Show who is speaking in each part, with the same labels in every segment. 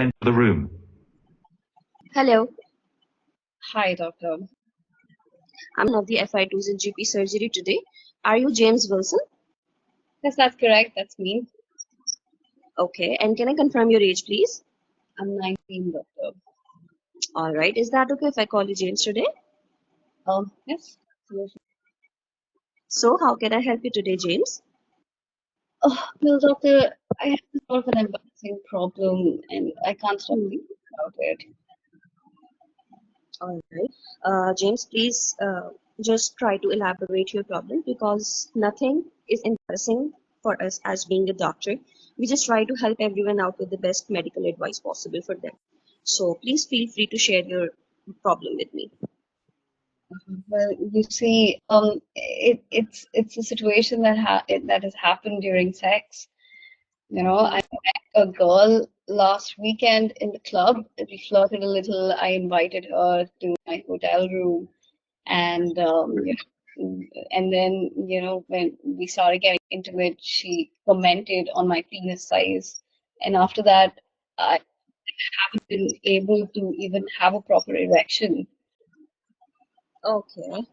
Speaker 1: enter the room.
Speaker 2: Hello,
Speaker 3: Hi, doctor.
Speaker 2: I'm one of the FI2s in GP surgery today. Are you James Wilson?
Speaker 3: Yes, that's correct. That's me.
Speaker 2: Okay, and can I confirm your age, please?
Speaker 3: I'm 19, doctor.
Speaker 2: All right, is that okay if I call you James today?
Speaker 3: Yes. Absolutely.
Speaker 2: So, how can I help you today, James?
Speaker 3: Oh, well, doctor, I have sort of an embarrassing problem and I can't stop thinking about it.
Speaker 2: All right, James, please just try to elaborate your problem because nothing is embarrassing for us as being a doctor. We just try to help everyone out with the best medical advice possible for them. So, please feel free to share your problem with me.
Speaker 3: Well, you see, it's a situation that has happened during sex. You know, I met a girl last weekend in the club. We flirted a little. I invited her to my hotel room, and and then when we started getting intimate, she commented on my penis size, and after that, I haven't been able to even have a proper erection.
Speaker 2: Okay.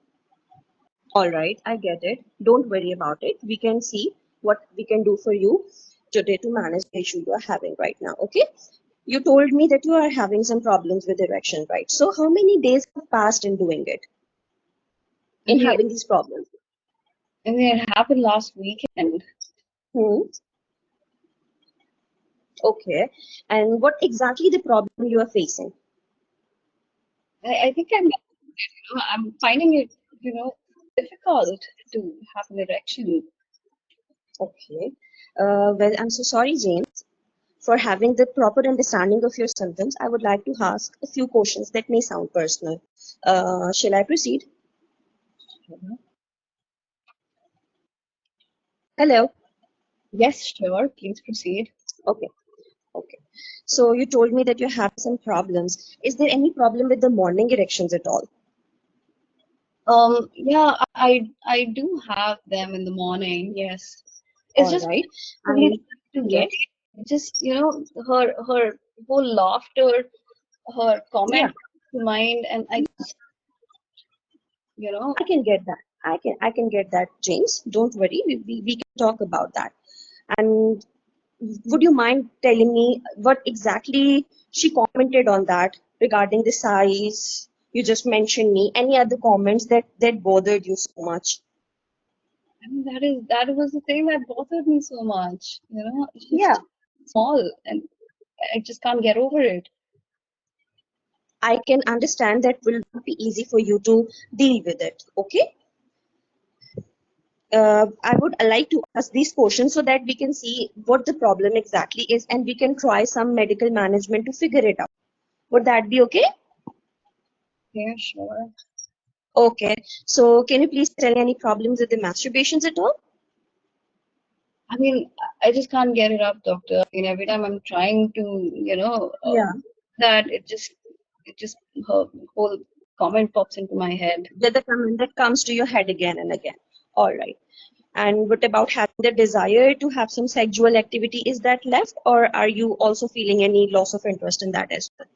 Speaker 2: All right, I get it. Don't worry about it. We can see what we can do for you today to manage the issue you are having right now. Okay? You told me that you are having some problems with erection, right? So, how many days have passed in doing it,
Speaker 3: I
Speaker 2: in
Speaker 3: mean,
Speaker 2: having these problems?
Speaker 3: it happened last weekend.
Speaker 2: Hmm. Okay. And what exactly the problem you are facing?
Speaker 3: I think I'm finding it, difficult to have an erection.
Speaker 2: Okay. Well, I'm so sorry, James. For having the proper understanding of your symptoms, I would like to ask a few questions that may sound personal. Shall I proceed? Hello.
Speaker 3: Yes, sure. Please proceed.
Speaker 2: Okay. Okay. So you told me that you have some problems. Is there any problem with the morning erections at all?
Speaker 3: Yeah, I do have them in the morning. Yes, it's
Speaker 2: All
Speaker 3: just
Speaker 2: right.
Speaker 3: really
Speaker 2: And
Speaker 3: to get
Speaker 2: yes,
Speaker 3: it. Just her whole laughter, her
Speaker 2: yeah,
Speaker 3: comment to mind, and I just you know
Speaker 2: I can get that. I can get that, James. Don't worry. We can talk about that. And would you mind telling me what exactly she commented on that regarding the size? You just mentioned me. Any other comments that bothered you so much?
Speaker 3: I mean that was the thing that bothered me so much. It's
Speaker 2: Yeah.
Speaker 3: just small, and I just can't get over it.
Speaker 2: I can understand that will not be easy for you to deal with it. Okay. I would like to ask these questions so that we can see what the problem exactly is and we can try some medical management to figure it out. Would that be okay?
Speaker 3: Yeah, sure.
Speaker 2: Okay. So can you please tell me any problems with the masturbations at all?
Speaker 3: I mean, I just can't get it up, doctor. I mean, every time I'm trying to,
Speaker 2: Yeah.
Speaker 3: that it just her whole comment pops into my head.
Speaker 2: The comment that comes to your head again and again. All right. And what about having the desire to have some sexual activity? Is that left, or are you also feeling any loss of interest in that as well?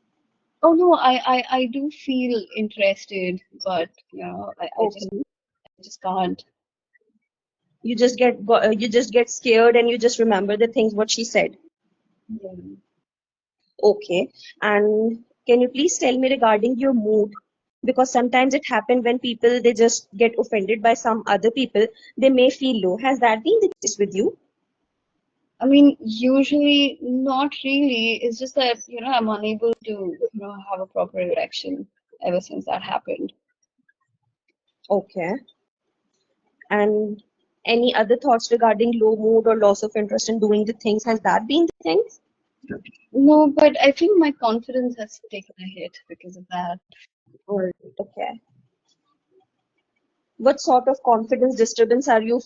Speaker 3: Oh no, I do feel interested, but
Speaker 2: Okay.
Speaker 3: I just can't.
Speaker 2: You just get scared and you just remember the things what she said.
Speaker 3: Yeah.
Speaker 2: Okay. And can you please tell me regarding your mood? Because sometimes it happens when people they just get offended by some other people, they may feel low. Has that been the case with you?
Speaker 3: I mean, usually not really. It's just that, I'm unable to, have a proper erection ever since that happened.
Speaker 2: Okay. And any other thoughts regarding low mood or loss of interest in doing the things? Has that been the thing?
Speaker 3: No, but I think my confidence has taken a hit because of that.
Speaker 2: Or okay. What sort of confidence disturbance are you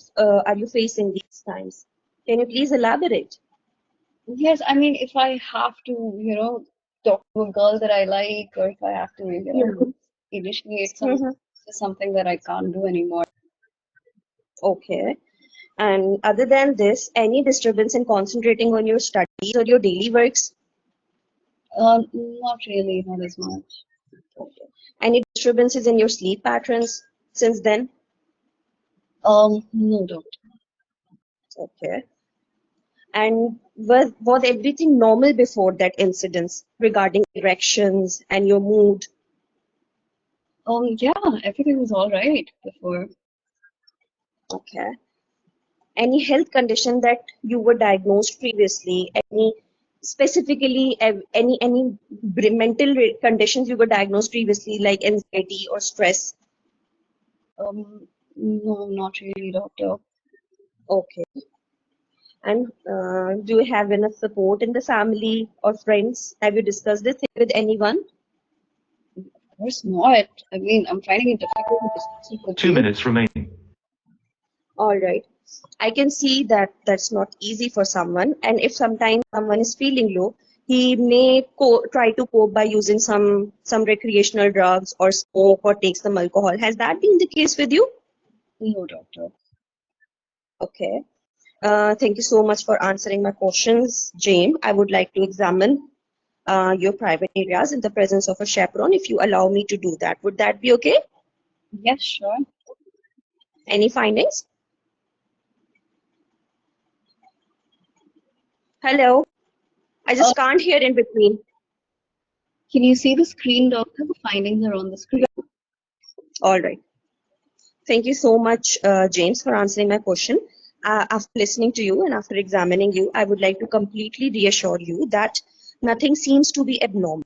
Speaker 2: facing these times? Can you please elaborate?
Speaker 3: Yes, I mean, if I have to, talk to a girl that I like, or if I have to,
Speaker 2: Yeah.
Speaker 3: initiate
Speaker 2: Mhm.
Speaker 3: something that I can't do anymore.
Speaker 2: Okay. And other than this, any disturbance in concentrating on your studies or your daily works?
Speaker 3: Not really, not as much.
Speaker 2: Okay. Any disturbances in your sleep patterns since then?
Speaker 3: No, doctor.
Speaker 2: Okay. And was everything normal before that incident regarding erections and your mood?
Speaker 3: Yeah, everything was all right before.
Speaker 2: Okay. Any health condition that you were diagnosed previously? Any specifically any mental conditions you were diagnosed previously, like anxiety or stress?
Speaker 3: No, not really, doctor.
Speaker 2: Okay. And do you have enough support in the family or friends? Have you discussed this thing with anyone?
Speaker 3: Of course not. I mean, I'm finding it difficult to discuss it with
Speaker 1: 2 minutes remaining.
Speaker 2: All right. I can see that that's not easy for someone. And if sometimes someone is feeling low, he may try to cope by using some recreational drugs or smoke or take some alcohol. Has that been the case with you?
Speaker 3: No, doctor.
Speaker 2: Okay. Thank you so much for answering my questions, James. I would like to examine your private areas in the presence of a chaperone if you allow me to do that. Would that be okay?
Speaker 3: Yes, sure.
Speaker 2: Any findings? Hello? I
Speaker 3: Uh,
Speaker 2: just can't hear in between.
Speaker 3: can you see the screen, doctor? The findings are on the screen.
Speaker 2: All right. Thank you so much, James, for answering my question. After listening to you and after examining you, I would like to completely reassure you that nothing seems to be abnormal.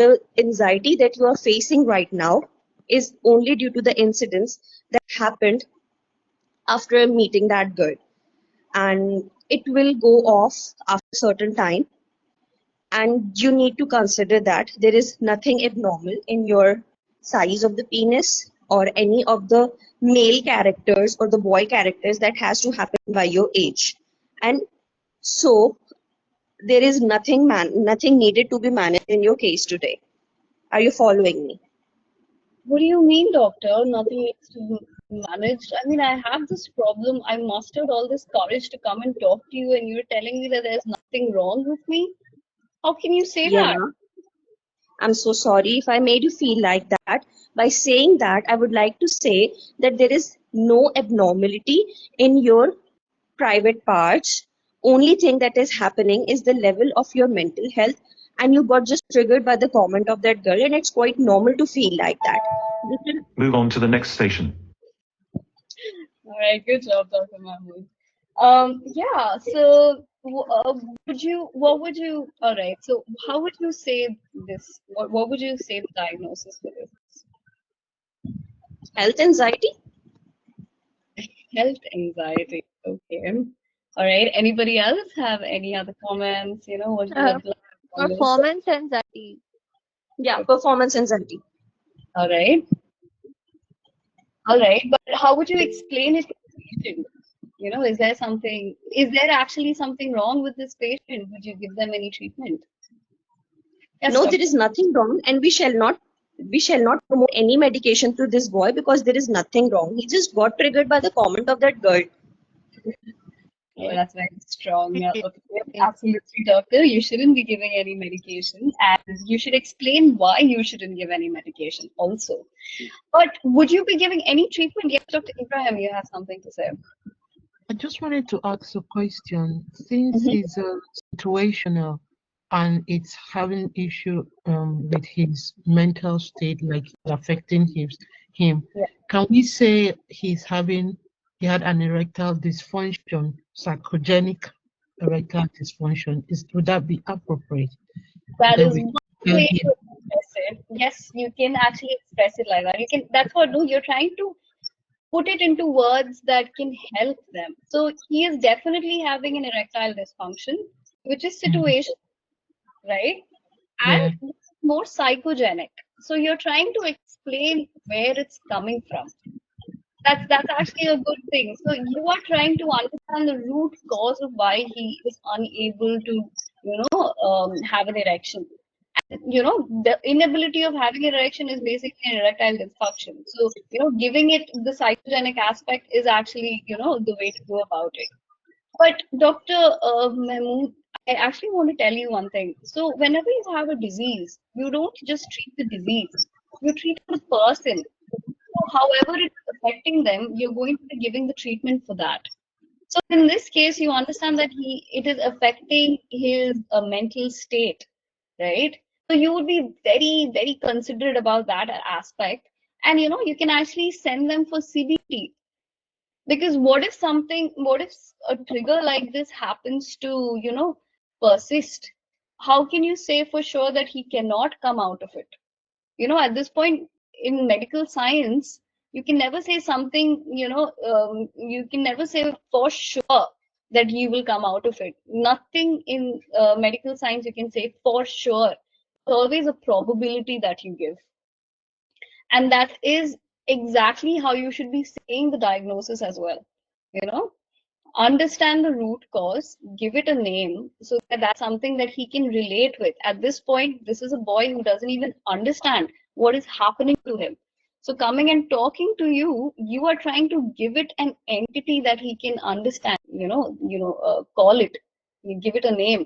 Speaker 2: The anxiety that you are facing right now is only due to the incidents that happened after meeting that girl. And it will go off after a certain time. And you need to consider that there is nothing abnormal in your size of the penis or any of the male characters or the boy characters that has to happen by your age. And so there is nothing needed to be managed in your case today. Are you following me?
Speaker 3: What do you mean, doctor? Nothing needs to be managed. I mean, I have this problem. I mustered all this courage to come and talk to you, and you're telling me that there's nothing wrong with me? How can you say
Speaker 2: Yeah,
Speaker 3: that?
Speaker 2: I'm so sorry if I made you feel like that. By saying that, I would like to say that there is no abnormality in your private parts. Only thing that is happening is the level of your mental health, and you got just triggered by the comment of that girl, and it's quite normal to feel like that. This is
Speaker 1: Move on to the next station.
Speaker 3: All right, good job, Dr. Mahmood. Yeah, so all right, so how would you say this? What would you say the diagnosis for this is?
Speaker 2: health anxiety.
Speaker 3: Health anxiety. Okay. All right. Anybody else have any other comments? You know, what would you like on this?
Speaker 4: Performance anxiety.
Speaker 2: Yeah, performance anxiety.
Speaker 3: All right. All right. But how would you explain it to the patient? You know, is there actually something wrong with this patient? Would you give them any treatment? Yes,
Speaker 2: No,
Speaker 3: doctor.
Speaker 2: there is nothing wrong, and we shall not promote any medication to this boy because there is nothing wrong. He just got triggered by the comment of that girl.
Speaker 3: Oh, that's very strong. Yeah, okay. Absolutely, doctor. You shouldn't be giving any medication, and you should explain why you shouldn't give any medication also. But would you be giving any treatment? Yes, Dr. Ibrahim, you have something to say.
Speaker 5: I just wanted to ask a question. Since
Speaker 3: Mhm.
Speaker 5: it's situational and it's having issue with his mental state, like affecting him,
Speaker 3: Yeah.
Speaker 5: can we say he had an erectile dysfunction, psychogenic erectile dysfunction? Would that be appropriate?
Speaker 3: That
Speaker 5: Then
Speaker 3: is
Speaker 5: we
Speaker 3: one
Speaker 5: tell
Speaker 3: way
Speaker 5: him.
Speaker 3: to express it. Yes, you can actually express it like that. You can. That's what. No, you're trying to put it into words that can help them. So he is definitely having an erectile dysfunction, which is situation, right?
Speaker 5: Yeah,
Speaker 3: And more psychogenic. So you're trying to explain where it's coming from. That's actually a good thing. So you are trying to understand the root cause of why he is unable to, have an erection. You know, the inability of having an erection is basically an erectile dysfunction. So, giving it the psychogenic aspect is actually, the way to go about it. But Dr. Mahmood, I actually want to tell you one thing. So whenever you have a disease, you don't just treat the disease, you treat the person. So however it's affecting them, you're going to be giving the treatment for that. So in this case, you understand that it is affecting his mental state, right? So you would be very, very considerate about that aspect. And you can actually send them for CBT. Because what if a trigger like this happens to, persist? How can you say for sure that he cannot come out of it? At this point in medical science, you can never say something, you can never say for sure that he will come out of it. Nothing in medical science you can say for sure. It's always a probability that you give. And that is exactly how you should be saying the diagnosis as well. Understand the root cause, give it a name, so that that's something that he can relate with. At this point, this is a boy who doesn't even understand what is happening to him. So coming and talking to you, you are trying to give it an entity that he can understand, call it, you give it a name,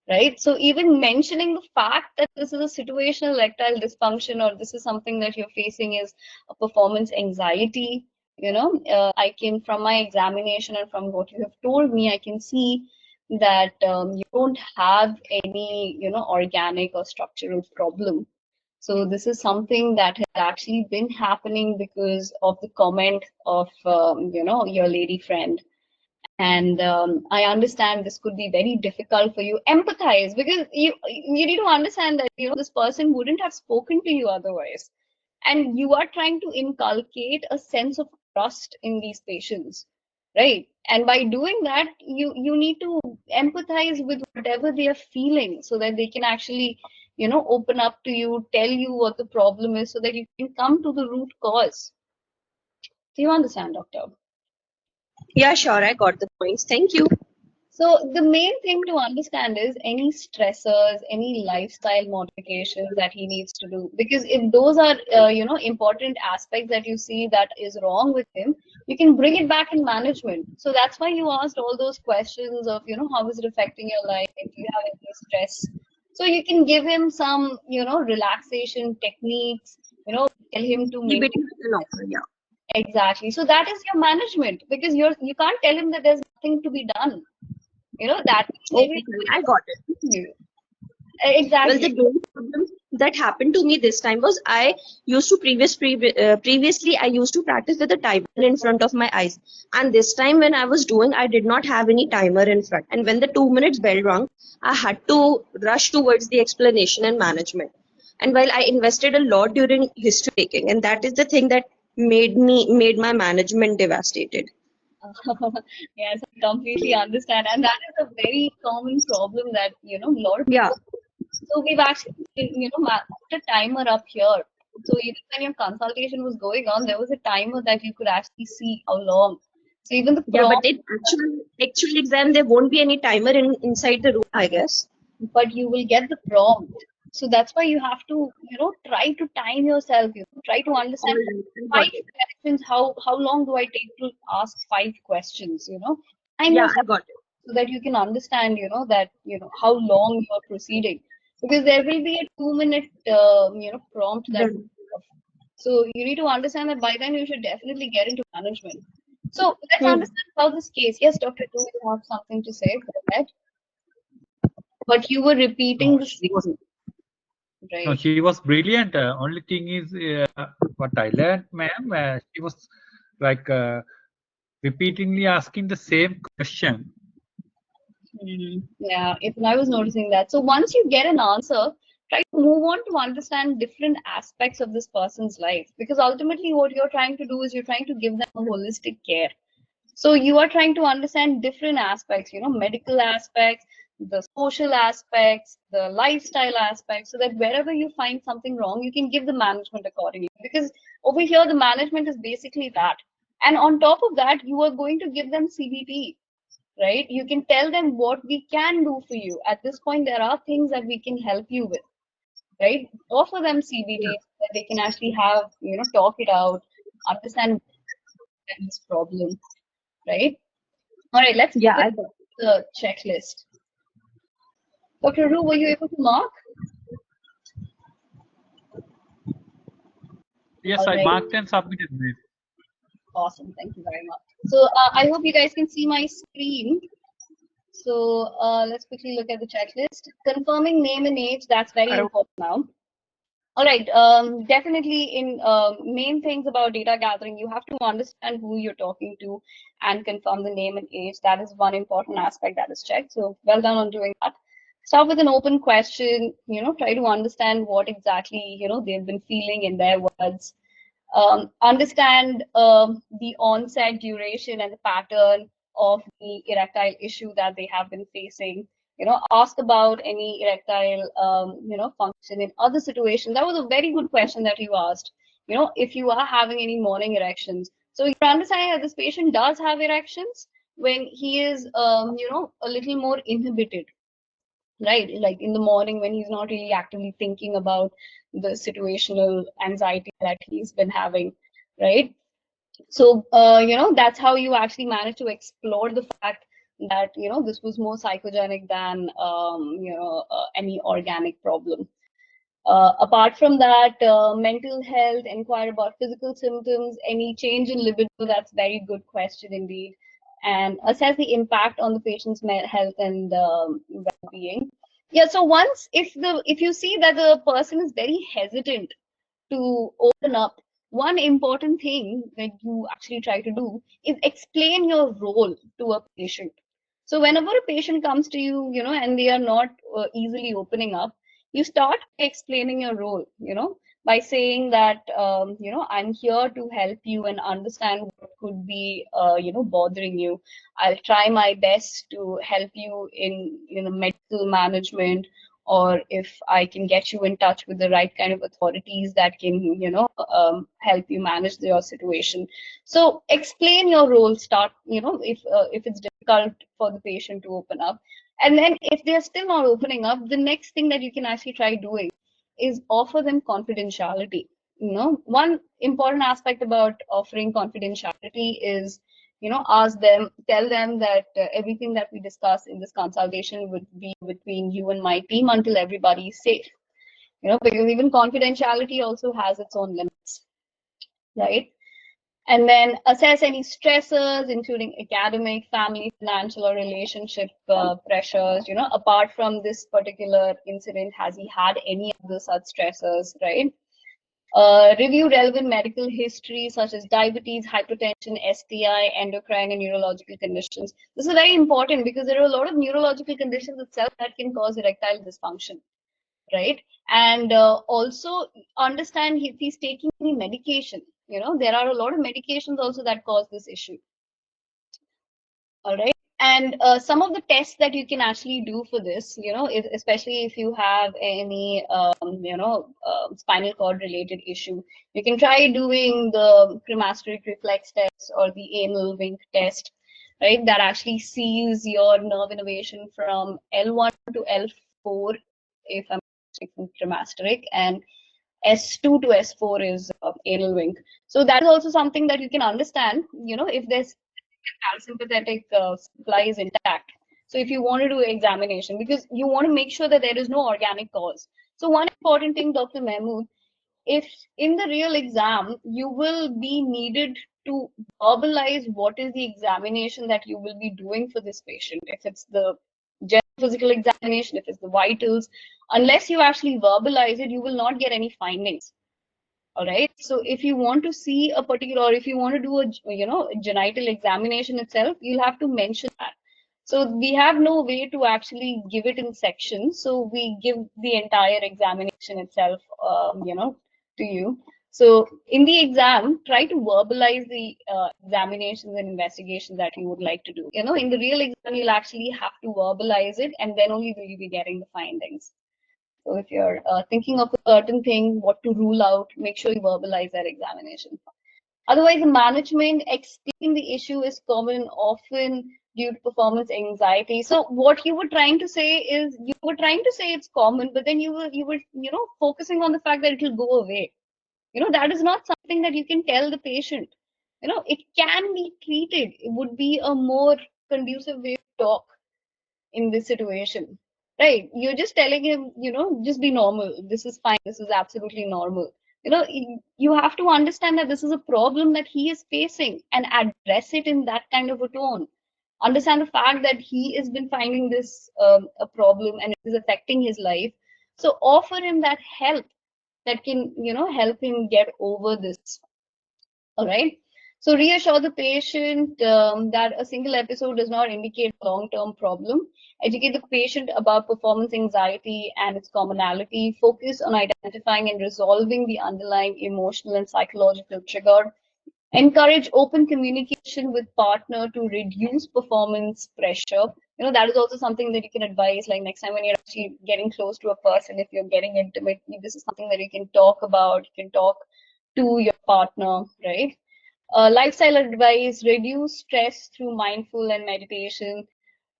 Speaker 3: right? So even mentioning the fact that this is a situational erectile dysfunction, or this is something that you're facing is a performance anxiety. I can, from my examination and from what you have told me, I can see that you don't have any, organic or structural problem. So this is something that has actually been happening because of the comment of, your lady friend. And I understand this could be very difficult for you. Empathize, because you need to understand that this person wouldn't have spoken to you otherwise, and you are trying to inculcate a sense of trust in these patients, right? And by doing that, you need to empathize with whatever they are feeling, so that they can actually open up to you, tell you what the problem is, so that you can come to the root cause. Do you understand, doctor?
Speaker 2: Yeah, sure, I got the points. Thank you.
Speaker 3: So the main thing to understand is any stressors, any lifestyle modifications that he needs to do. Because if those are, important aspects that you see that is wrong with him, you can bring it back in management. So that's why you asked all those questions of, how is it affecting your life? Do you have any stress? So you can give him some, relaxation techniques, tell him to make
Speaker 2: Yeah.
Speaker 3: exactly. So that is your management, because you can't tell him that there's nothing to be done. That
Speaker 2: Okay, I got it.
Speaker 3: you.
Speaker 2: Well,
Speaker 3: Exactly.
Speaker 2: the only problem that happened to me this time was I used to previously I used to practice with a timer in front of my eyes, and this time when I was doing, I did not have any timer in front, and when the 2 minutes bell rang, I had to rush towards the explanation and management. And while I invested a lot during history taking, and that is the thing that made my management devastated.
Speaker 3: Yes, I completely understand. And that is a very common problem that, a lot of
Speaker 2: Yeah,
Speaker 3: people. So we've actually, put a timer up here. So even when your consultation was going on, there was a timer that you could actually see how long. So even the
Speaker 2: yeah, but
Speaker 3: prompt,
Speaker 2: in actual exam there won't be any timer inside the room, I guess.
Speaker 3: but you will get the prompt. So that's why you have to, try to time yourself, try to
Speaker 2: All
Speaker 3: understand
Speaker 2: right, I got
Speaker 3: five
Speaker 2: it.
Speaker 3: questions. How long do I take to ask 5 questions? Time
Speaker 2: Yeah, I
Speaker 3: yourself
Speaker 2: got it.
Speaker 3: so that you can understand, that, how long you are proceeding. Because there will be a 2-minute, prompt that.
Speaker 2: Then,
Speaker 3: So you need to understand that by then you should definitely get into management. So let's
Speaker 2: hmm.
Speaker 3: understand how this case. Yes, Dr. Do you have something to say? Go ahead. But you were repeating
Speaker 4: No,
Speaker 3: the
Speaker 4: she was
Speaker 3: same,
Speaker 4: no,
Speaker 3: right?
Speaker 4: she was brilliant. Only thing is, what I learned, ma'am, she was like repeatedly asking the same question.
Speaker 3: Yeah, even I was noticing that. So once you get an answer, try to move on to understand different aspects of this person's life. Because ultimately, what you're trying to do is you're trying to give them a holistic care. So you are trying to understand different aspects, medical aspects, the social aspects, the lifestyle aspects, so that wherever you find something wrong, you can give the management accordingly. Because over here, the management is basically that. And on top of that, you are going to give them CBT, right? You can tell them what we can do for you. At this point, there are things that we can help you with, right? Offer them CBT so that they can actually have, talk it out, understand this problem, right? All right, let's
Speaker 2: Yeah,
Speaker 3: move
Speaker 2: I
Speaker 3: into
Speaker 2: got it.
Speaker 3: the checklist. Dr. Ru, were you able to mark?
Speaker 4: Yes,
Speaker 3: All
Speaker 4: I
Speaker 3: right.
Speaker 4: marked and submitted it.
Speaker 3: Awesome. Thank you very much. So I hope you guys can see my screen. So let's quickly look at the checklist. Confirming name and age, that's very important now. All right, definitely in main things about data gathering, you have to understand who you're talking to and confirm the name and age. That is one important aspect that is checked. So well done on doing that. Start with an open question, try to understand what exactly, they've been feeling in their words. Understand the onset, duration, and the pattern of the erectile issue that they have been facing. Ask about any erectile, function in other situations. That was a very good question that you asked. If you are having any morning erections, so you're understanding that this patient does have erections when he is, a little more inhibited, right? Like in the morning when he's not really actively thinking about the situational anxiety that he's been having, right? So, that's how you actually manage to explore the fact that, this was more psychogenic than, any organic problem. Apart from that, mental health, inquire about physical symptoms, any change in libido, that's very good question indeed. And assess the impact on the patient's health and well-being. Yeah, so once, if you see that the person is very hesitant to open up, one important thing that you actually try to do is explain your role to a patient. So whenever a patient comes to you, and they are not easily opening up, you start explaining your role, by saying that, I'm here to help you and understand what could be, bothering you. I'll try my best to help you in, medical management, or if I can get you in touch with the right kind of authorities that can, help you manage your situation. So explain your role, start, if it's difficult for the patient to open up. And then if they're still not opening up, the next thing that you can actually try doing is offer them confidentiality. One important aspect about offering confidentiality is, ask them, tell them that everything that we discuss in this consultation would be between you and my team until everybody is safe. Because even confidentiality also has its own limits, right? And then assess any stressors, including academic, family, financial, or relationship pressures. Apart from this particular incident, has he had any other such stressors, right? Review relevant medical history such as diabetes, hypertension, STI, endocrine, and neurological conditions. This is very important because there are a lot of neurological conditions itself that can cause erectile dysfunction, right? And also understand if he's taking any medication. There are a lot of medications also that cause this issue. All right. And some of the tests that you can actually do for this, especially if you have any, spinal cord related issue, you can try doing the cremasteric reflex test or the anal wink test, right? That actually sees your nerve innervation from L1 to L4, if I'm cremasteric, and S2 to S4 is anal wink. So that is also something that you can understand, if there's parasympathetic supply is intact. So if you want to do examination, because you want to make sure that there is no organic cause. So one important thing, Dr. Mahmood, if in the real exam, you will be needed to verbalize what is the examination that you will be doing for this patient. If it's the general physical examination, if it's the vitals, unless you actually verbalize it, you will not get any findings. All right. So if you want to see a particular, or if you want to do a, genital examination itself, you'll have to mention that. So we have no way to actually give it in sections. So we give the entire examination itself, to you. So in the exam, try to verbalize the examinations and investigations that you would like to do. In the real exam, you'll actually have to verbalize it, and then only will you be getting the findings. So if you're thinking of a certain thing, what to rule out, make sure you verbalize that examination. Otherwise, the management explaining the issue is common, often due to performance anxiety. So what you were trying to say is, you were trying to say it's common, but then you were focusing on the fact that it will go away. That is not something that you can tell the patient. It can be treated. It would be a more conducive way to talk in this situation, right? You're just telling him, just be normal. This is fine. This is absolutely normal. You have to understand that this is a problem that he is facing and address it in that kind of a tone. Understand the fact that he has been finding this a problem and it is affecting his life. So offer him that help that can, help him get over this. All right. So reassure the patient that a single episode does not indicate a long-term problem. Educate the patient about performance anxiety and its commonality. Focus on identifying and resolving the underlying emotional and psychological trigger. Encourage open communication with partner to reduce performance pressure. That is also something that you can advise, like next time when you're actually getting close to a person, if you're getting intimate, this is something that you can talk about, you can talk to your partner, right? Lifestyle advice: reduce stress through mindful and meditation.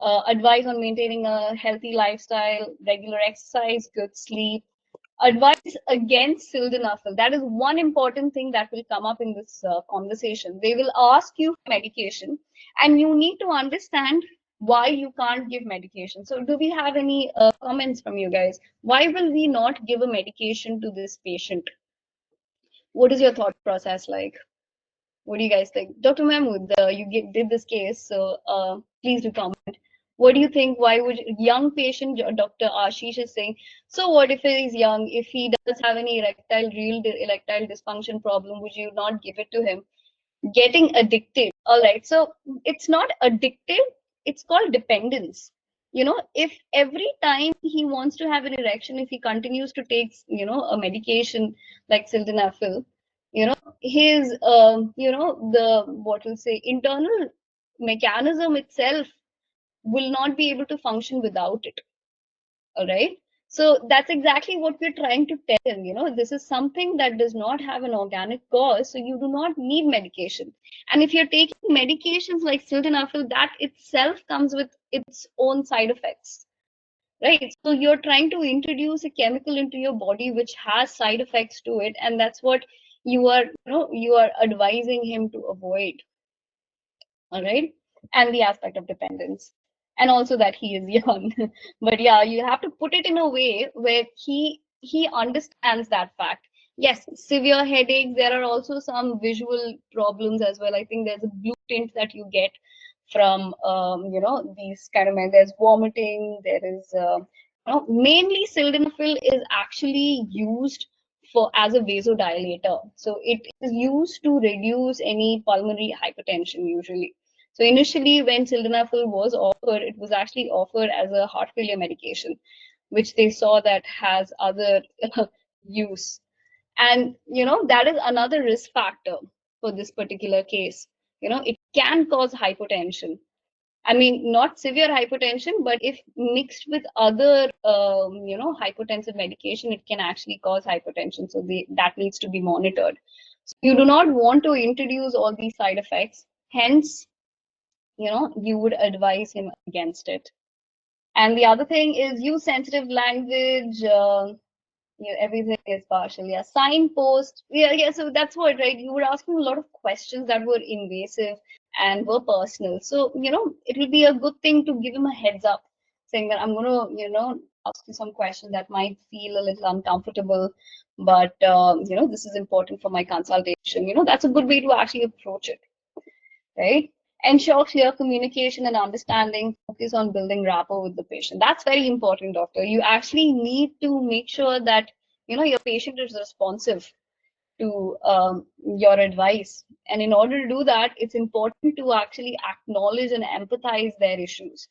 Speaker 3: Advice on maintaining a healthy lifestyle, regular exercise, good sleep. Advice against sildenafil. That is one important thing that will come up in this conversation. They will ask you for medication, and you need to understand why you can't give medication. So do we have any comments from you guys? Why will we not give a medication to this patient? What is your thought process like? What do you guys think? Dr. Mahmood, did this case, so please do comment. What do you think? Why would young patient, Dr. Ashish is saying, so what if he is young, if he does have any real erectile dysfunction problem, would you not give it to him? Getting addicted. All right, so it's not addictive, it's called dependence. If every time he wants to have an erection, if he continues to take, a medication like sildenafil, his the what will say internal mechanism itself will not be able to function without it. All right, so that's exactly what we're trying to tell him. This is something that does not have an organic cause, so you do not need medication. And if you're taking medications like sildenafil, that itself comes with its own side effects, right? So you're trying to introduce a chemical into your body which has side effects to it, and that's what you are advising him to avoid. All right, and the aspect of dependence, and also that he is young. But yeah, you have to put it in a way where he understands that fact. Yes, severe headaches. There are also some visual problems as well. I think there's a blue tint that you get from these kind of there's vomiting, there is mainly sildenafil is actually used for as a vasodilator, so it is used to reduce any pulmonary hypertension usually. So initially when sildenafil was offered, it was actually offered as a heart failure medication, which they saw that has other use. And that is another risk factor for this particular case. It can cause hypotension. I mean, not severe hypotension, but if mixed with other, hypotensive medication, it can actually cause hypertension. So that needs to be monitored. So you do not want to introduce all these side effects. Hence, you would advise him against it. And the other thing is use sensitive language. Everything is partial. Yeah, signpost. Yeah. So that's what, right? You were asking a lot of questions that were invasive and were personal. So, it will be a good thing to give him a heads up, saying that I'm going to, ask you some questions that might feel a little uncomfortable, but, this is important for my consultation. That's a good way to actually approach it, right? Ensure clear communication and understanding. Focus on building rapport with the patient. That's very important, doctor. You actually need to make sure that your patient is responsive to your advice. And in order to do that, it's important to actually acknowledge and empathize their issues.